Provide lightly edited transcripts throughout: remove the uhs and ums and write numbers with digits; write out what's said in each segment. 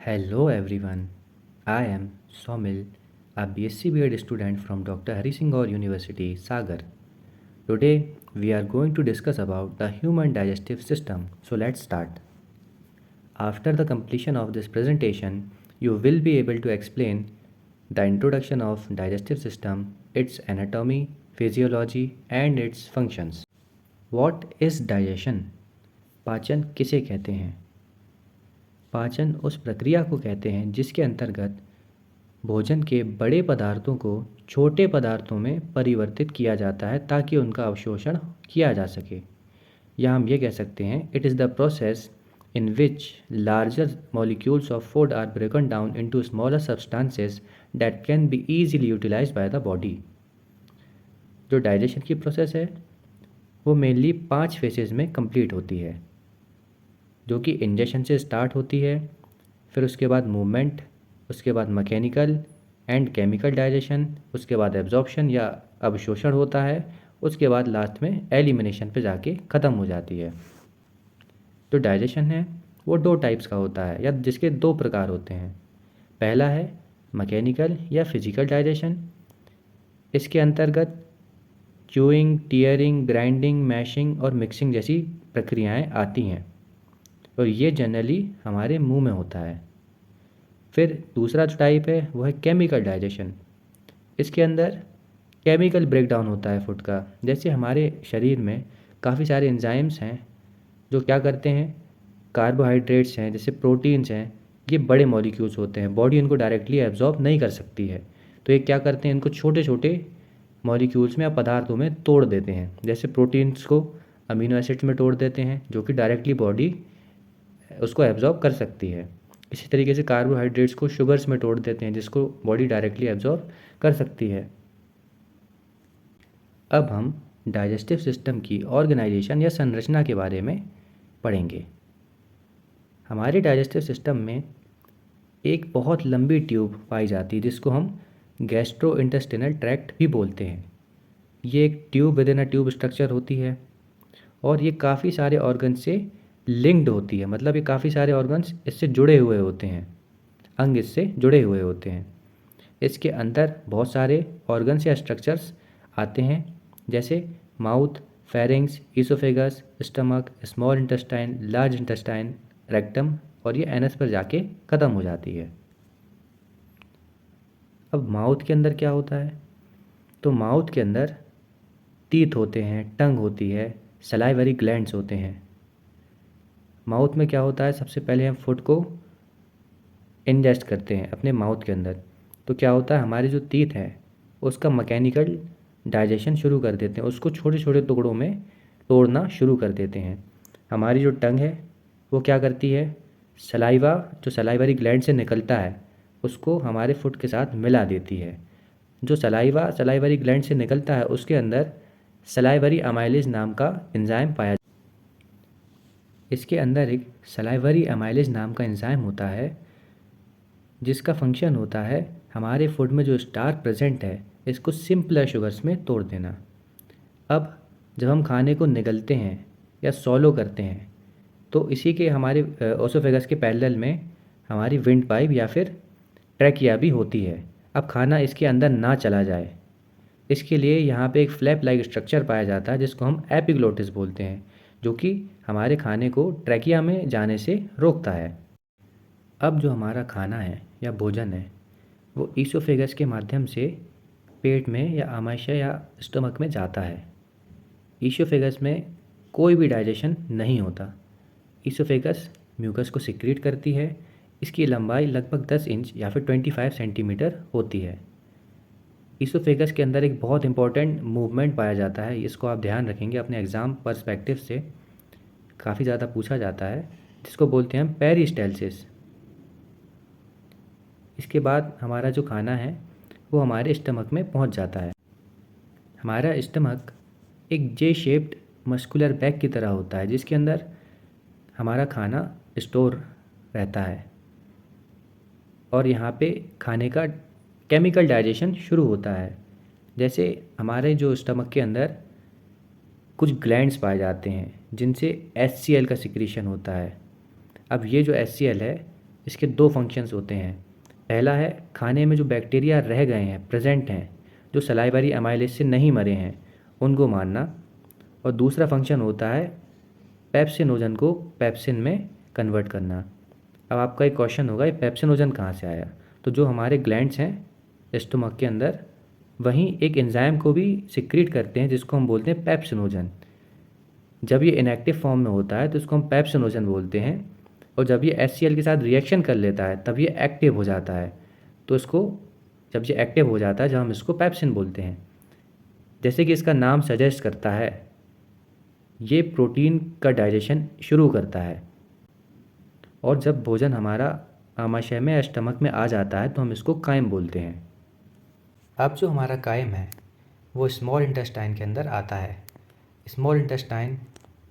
Hello everyone, I am Somil, a BSc B.Ed student from Dr. Hari Singh Gaur University, Sagar. Today we are going to discuss about the human digestive system. So let's start. After the completion of this presentation, you will be able to explain the introduction of digestive system, its anatomy, physiology and its functions. What is digestion? पाचन किसे कहते हैं? पाचन उस प्रक्रिया को कहते हैं जिसके अंतर्गत भोजन के बड़े पदार्थों को छोटे पदार्थों में परिवर्तित किया जाता है ताकि उनका अवशोषण किया जा सके, या हम ये कह सकते हैं it is the process in which larger molecules of food are broken down into smaller substances that can be easily utilized by the body. जो डाइजेशन की प्रोसेस है वो मेनली 5 फेजेस में कंप्लीट होती है, जो कि इंजेक्शन से स्टार्ट होती है, फिर उसके बाद मूवमेंट, उसके बाद मैकेनिकल एंड केमिकल डाइजेशन, उसके बाद एब्जॉर्प्शन या अवशोषण होता है, उसके बाद लास्ट में एलिमिनेशन पे जाके ख़त्म हो जाती है। जो डाइजेशन है वो 2 टाइप्स का होता है, या जिसके 2 प्रकार होते हैं। पहला है मैकेनिकल या फिजिकल डाइजेशन। इसके अंतर्गत च्यूइंग, टीयरिंग, ग्राइंडिंग, मैशिंग और मिक्सिंग जैसी प्रक्रियाएं आती हैं, और ये जनरली हमारे मुंह में होता है। फिर दूसरा जो टाइप है वो है केमिकल डाइजेशन। इसके अंदर केमिकल ब्रेकडाउन होता है फूड का। जैसे हमारे शरीर में काफ़ी सारे एंजाइम्स हैं जो क्या करते हैं, कार्बोहाइड्रेट्स हैं जैसे प्रोटीन्स हैं, ये बड़े मॉलिक्यूल्स होते हैं, बॉडी इनको डायरेक्टली एब्जॉर्ब नहीं कर सकती है, तो ये क्या करते हैं, इनको छोटे छोटे मॉलिक्यूल्स में या पदार्थों में तोड़ देते हैं। जैसे प्रोटीन्स को अमीनो एसिड्स में तोड़ देते हैं जो कि डायरेक्टली बॉडी उसको एब्जॉर्ब कर सकती है। इसी तरीके से कार्बोहाइड्रेट्स को शुगर्स में तोड़ देते हैं जिसको बॉडी डायरेक्टली एब्जॉर्ब कर सकती है। अब हम डाइजेस्टिव सिस्टम की ऑर्गेनाइजेशन या संरचना के बारे में पढ़ेंगे। हमारे डाइजेस्टिव सिस्टम में एक बहुत लंबी ट्यूब पाई जाती है जिसको हम गैस्ट्रो इंटेस्टिनल ट्रैक्ट भी बोलते हैं। ये एक tube with in a tube structure होती है और ये काफ़ी सारे ऑर्गन से लिंक्ड होती है, मतलब ये काफ़ी सारे ऑर्गन्स इससे जुड़े हुए होते हैं, अंग इससे जुड़े हुए होते हैं। इसके अंदर बहुत सारे ऑर्गन्स या स्ट्रक्चर्स आते हैं जैसे mouth, pharynx, oesophagus, stomach, small intestine, large intestine, rectum, और ये एनस पर जाके ख़त्म हो जाती है। अब माउथ के अंदर क्या होता है, तो माउथ के अंदर टीथ होते हैं, टंग होती है, सलाइवरी ग्लैंड्स होते हैं। माउथ में क्या होता है, सबसे पहले हम फूड को इंजेस्ट करते हैं अपने माउथ के अंदर, तो क्या होता है, हमारी जो टीथ है उसका मैकेनिकल डाइजेशन शुरू कर देते हैं, उसको छोटे छोटे टुकड़ों में तोड़ना शुरू कर देते हैं। हमारी जो टंग है वो क्या करती है, सलाइवा जो सलाइवरी ग्लैंड से निकलता है उसको हमारे फूड के साथ मिला देती है। जो सलाइवा सलाइवरी ग्लैंड से निकलता है उसके अंदर सलाइवरी अमाइलेज नाम का एंजाइम पाया। इसके अंदर एक सलाइवरी अमाइलेज नाम का एंजाइम होता है जिसका फंक्शन होता है हमारे फूड में जो स्टार्च प्रेजेंट है इसको सिंपलर शुगर्स में तोड़ देना। अब जब हम खाने को निगलते हैं या सॉलो करते हैं तो इसी के हमारे ओसोफेगस के पैरेलल में हमारी विंड पाइप या फिर ट्रैकिया भी होती है। अब खाना इसके अंदर ना चला जाए इसके लिए यहाँ पे एक फ्लैप लाइक स्ट्रक्चर पाया जाता है जिसको हम एपिग्लोटिस बोलते हैं, जो कि हमारे खाने को ट्रैकिया में जाने से रोकता है। अब जो हमारा खाना है या भोजन है वो ईसोफेगस के माध्यम से पेट में या आमाशय या स्टमक में जाता है। ईसोफेगस में कोई भी डाइजेशन नहीं होता। ईसोफेगस म्यूकस को सिक्रीट करती है। इसकी लंबाई लगभग 10 इंच या फिर 25 सेंटीमीटर होती है। ईसोफेगस के अंदर एक बहुत इंपॉर्टेंट मूवमेंट पाया जाता है, इसको आप ध्यान रखेंगे अपने एग्ज़ाम पर्सपेक्टिव से काफ़ी ज़्यादा पूछा जाता है, जिसको बोलते हैं पेरिस्टालसिस। इसके बाद हमारा जो खाना है वो हमारे स्टमक में पहुंच जाता है। हमारा स्टमक एक जे शेप्ड मस्कुलर बैग की तरह होता है जिसके अंदर हमारा खाना स्टोर रहता है, और यहाँ पे खाने का केमिकल डाइजेशन शुरू होता है। जैसे हमारे जो स्टमक के अंदर कुछ ग्लैंड्स पाए जाते हैं जिनसे HCl का सिक्रीशन होता है। अब ये जो HCl है इसके दो फंक्शंस होते हैं। पहला है खाने में जो बैक्टीरिया रह गए हैं, प्रेजेंट हैं, जो सलाइवरी अमाइलेज से नहीं मरे हैं, उनको मारना। और दूसरा फंक्शन होता है पेप्सिनोजन को पेप्सिन में कन्वर्ट करना। अब आपका एक क्वेश्चन होगा, ये पेप्सिनोजन कहाँ से आया? तो जो हमारे ग्लैंड्स हैं स्टमक के अंदर, वहीं एक एंजाइम को भी सिक्रीट करते हैं जिसको हम बोलते हैं पेप्सिनोजन। जब ये इनएक्टिव फॉर्म में होता है तो इसको हम पेप्सिनोजन बोलते हैं, और जब ये HCl के साथ रिएक्शन कर लेता है तब ये एक्टिव हो जाता है। तो इसको, जब ये एक्टिव हो जाता है, जब हम इसको पेप्सिन बोलते हैं। जैसे कि इसका नाम सजेस्ट करता है, ये प्रोटीन का डाइजेशन शुरू करता है, और जब भोजन हमारा आमाशय में या स्टमक में आ जाता है तो हम इसको कायम बोलते हैं। अब जो हमारा कायम है वो स्मॉल इंटेस्टाइन के अंदर आता है। स्मॉल इंटेस्टाइन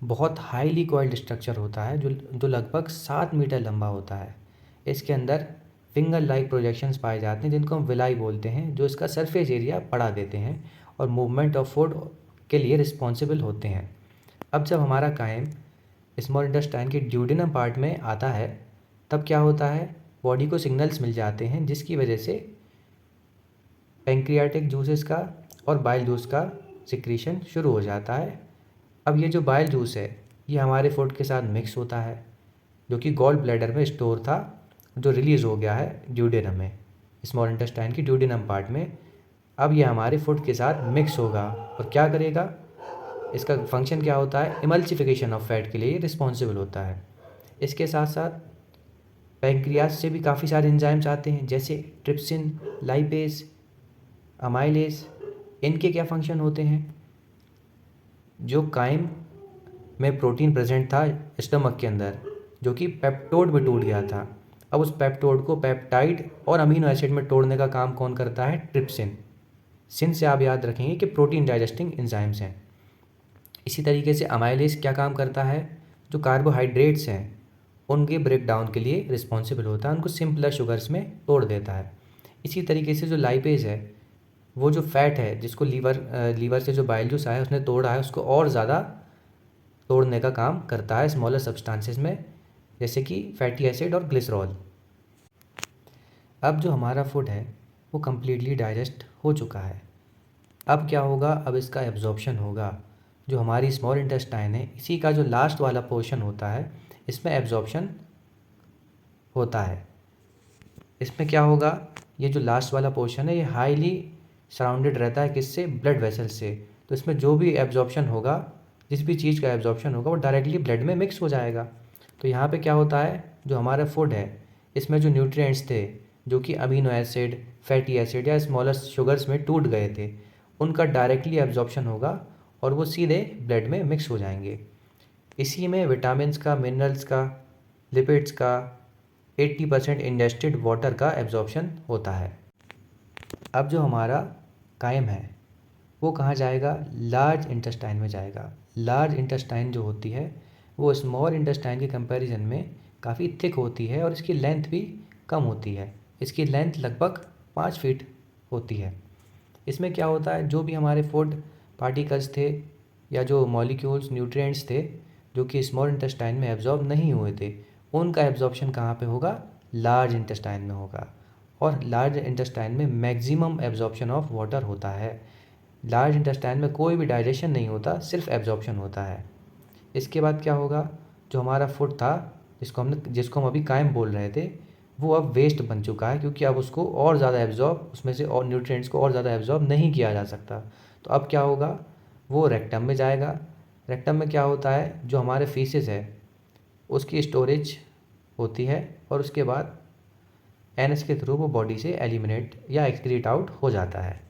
बहुत हाईली कॉइल्ड स्ट्रक्चर होता है जो लगभग 7 मीटर लंबा होता है। इसके अंदर फिंगर लाइक प्रोजेक्शंस पाए जाते हैं जिनको हम विलाई बोलते हैं, जो इसका सरफेस एरिया बढ़ा देते हैं और मूवमेंट ऑफ फूड के लिए रिस्पॉन्सिबल होते हैं। अब जब हमारा कायम स्मॉल इंटेस्टाइन के ड्यूडेनम पार्ट में आता है तब क्या होता है, बॉडी को सिग्नल्स मिल जाते हैं जिसकी वजह से पैंक्रियाटिक जूसेस का और बाइल जूस का सिक्रीशन शुरू हो जाता है। अब ये जो बाइल जूस है ये हमारे फूड के साथ मिक्स होता है, जो कि गॉल ब्लैडर में स्टोर था, जो रिलीज़ हो गया है ड्यूडेनम में, स्मॉल इंटेस्टाइन की ड्यूडेनम पार्ट में। अब ये हमारे फूड के साथ मिक्स होगा और क्या करेगा, इसका फंक्शन क्या होता है, इमल्सिफिकेशन ऑफ फैट के लिए रिस्पॉन्सिबल होता है। इसके साथ साथ पैंक्रियाज से भी काफ़ी सारे एंजाइम्स आते हैं, जैसे ट्रिप्सिन, लाइपेज, अमाइलेज। इनके क्या फंक्शन होते हैं, जो कायम में प्रोटीन प्रेजेंट था स्टमक के अंदर, जो कि पेप्टोड में टूट गया था, अब उस पेप्टोड को पेप्टाइड और अमीनो एसिड में तोड़ने का काम कौन करता है, ट्रिप्सिन। सिन से आप याद रखेंगे कि प्रोटीन डाइजेस्टिंग एंजाइम्स हैं। इसी तरीके से अमाइलेज क्या काम करता है, जो कार्बोहाइड्रेट्स हैं उनके ब्रेक डाउन के लिए रिस्पॉन्सिबल होता है, उनको सिंपलर शुगर्स में तोड़ देता है। इसी तरीके से जो लाइपेज है, वो जो फैट है जिसको लीवर से जो बाइल जूस आया उसने तोड़ा है, उसको और ज़्यादा तोड़ने का काम करता है स्मॉलर सब्सटेंसेस में, जैसे कि फैटी एसिड और ग्लिसरॉल। अब जो हमारा फूड है वो कम्प्लीटली डाइजेस्ट हो चुका है। अब क्या होगा, अब इसका एब्जॉर्प्शन होगा। जो हमारी स्मॉल इंटेस्टाइन है इसी का जो लास्ट वाला पोर्शन होता है, इसमें एब्जॉर्प्शन होता है। इसमें क्या होगा, ये जो लास्ट वाला पोर्शन है ये हाईली सराउंडेड रहता है किससे, ब्लड वेसल से। तो इसमें जो भी एब्जॉर्प्शन होगा, जिस भी चीज़ का एब्जॉर्प्शन होगा वो डायरेक्टली ब्लड में मिक्स हो जाएगा। तो यहाँ पे क्या होता है, जो हमारा फूड है इसमें जो न्यूट्रिएंट्स थे, जो कि अमीनो एसिड, फैटी एसिड या स्मॉलर शुगर्स में टूट गए थे, उनका डायरेक्टली एब्जॉर्प्शन होगा और वो सीधे ब्लड में मिक्स हो जाएंगे। इसी में विटामिन्स का, मिनरल्स का, लिपिड्स का, 80% इंजेस्टेड वाटर का एब्जॉर्प्शन होता है। अब जो हमारा कायम है वो कहाँ जाएगा, लार्ज इंटेस्टाइन में जाएगा। लार्ज इंटेस्टाइन जो होती है वो स्मॉल इंटेस्टाइन के कंपैरिजन में काफ़ी थिक होती है और इसकी लेंथ भी कम होती है। इसकी लेंथ लगभग 5 फीट होती है। इसमें क्या होता है, जो भी हमारे फूड पार्टिकल्स थे या जो मॉलिक्यूल्स, न्यूट्रिएंट्स थे जो कि स्मॉल इंटेस्टाइन में एब्जॉर्ब नहीं हुए थे, उनका एब्जॉर्प्शन कहाँ पे होगा, लार्ज इंटेस्टाइन में होगा। और लार्ज इंटेस्टाइन में मैक्सिमम एब्जॉर्प्शन ऑफ वाटर होता है। लार्ज इंटेस्टाइन में कोई भी डाइजेशन नहीं होता, सिर्फ एब्जॉर्प्शन होता है। इसके बाद क्या होगा, जो हमारा फूड था जिसको हम अभी कायम बोल रहे थे, वो अब वेस्ट बन चुका है, क्योंकि अब उसको और ज़्यादा एब्जॉर्ब, उसमें से और न्यूट्रिएंट्स को और ज़्यादा एब्जॉर्ब नहीं किया जा सकता। तो अब क्या होगा, वो रेक्टम में जाएगा। रेक्टम में क्या होता है, जो हमारे फीसेस है उसकी स्टोरेज होती है और उसके बाद एनएस के थ्रू वो बॉडी से एलिमिनेट या एक्सक्रीट आउट हो जाता है।